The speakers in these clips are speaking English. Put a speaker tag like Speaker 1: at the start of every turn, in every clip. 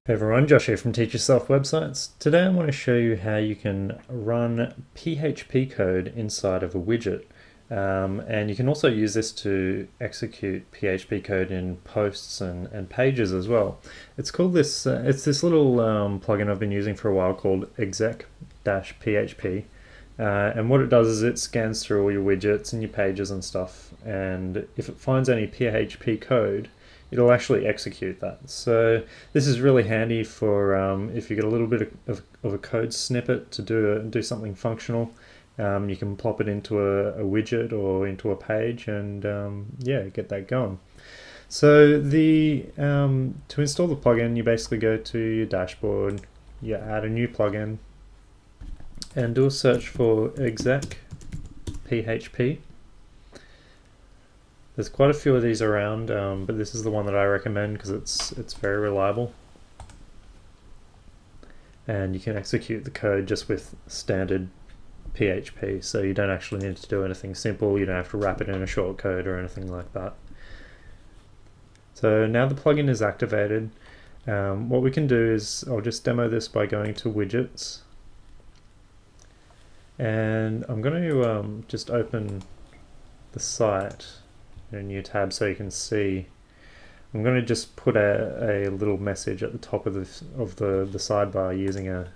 Speaker 1: Hey everyone, Josh here from Teach Yourself Websites. Today I want to show you how you can run PHP code inside of a widget. And you can also use this to execute PHP code in posts and pages as well. It's called this, it's this little plugin I've been using for a while called exec-php. And what it does is it scans through all your widgets and your pages and stuff, and if it finds any PHP code, it'll actually execute that. So this is really handy for if you get a little bit of a code snippet to do something functional. You can plop it into a widget or into a page and yeah, get that going. So to install the plugin, you basically go to your dashboard, you add a new plugin, and do a search for exec PHP. There's quite a few of these around, but this is the one that I recommend because it's very reliable. And you can execute the code just with standard PHP, so you don't actually need to do anything simple. You don't have to wrap it in a shortcode or anything like that. So now the plugin is activated. What we can do is, I'll just demo this by going to widgets. And I'm going to just open the site in a new tab so you can see. I'm going to just put a little message at the top of the sidebar using a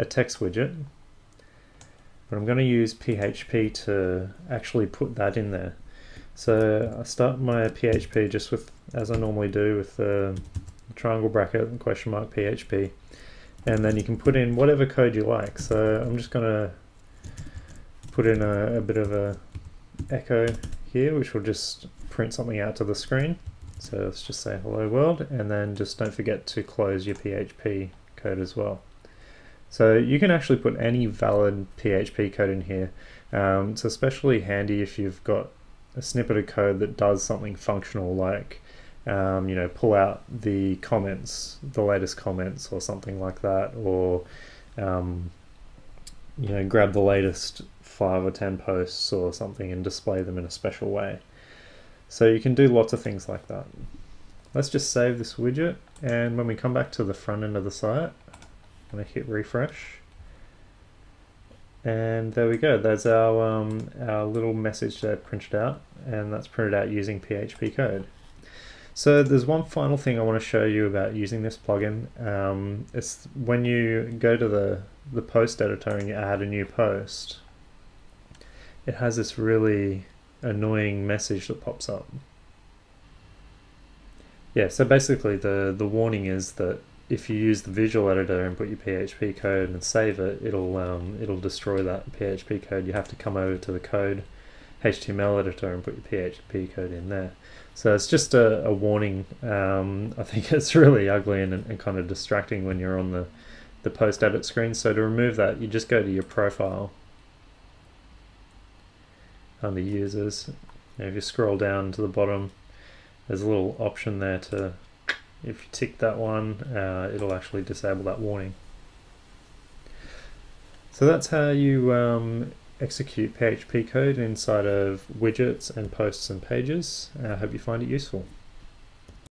Speaker 1: text widget. But I'm going to use PHP to actually put that in there. So I start my PHP just with, as I normally do, with the triangle bracket and question mark PHP. And then you can put in whatever code you like. So I'm just going to put in a bit of a echo here, which will just print something out to the screen. So let's just say hello world, and then just don't forget to close your PHP code as well. So you can actually put any valid PHP code in here. It's especially handy if you've got a snippet of code that does something functional, like you know, pull out the comments, the latest comments or something like that, or you know, grab the latest 5 or 10 posts or something and display them in a special way. So you can do lots of things like that. Let's just save this widget, and when we come back to the front end of the site, I'm going to hit refresh, and there we go. There's our little message there printed out, and that's printed out using PHP code. So there's one final thing I want to show you about using this plugin. It's when you go to the post editor and you add a new post, it has this really annoying message that pops up. Yeah, so basically the warning is that if you use the visual editor and put your PHP code and save it, it'll destroy that PHP code. You have to come over to the code HTML editor and put your PHP code in there. So it's just a warning. I think it's really ugly and kind of distracting when you're on the post edit screen. So to remove that, you just go to your profile under users, and if you scroll down to the bottom, there's a little option there to, if you tick that one, it'll actually disable that warning. So that's how you execute PHP code inside of widgets and posts and pages. I hope you find it useful.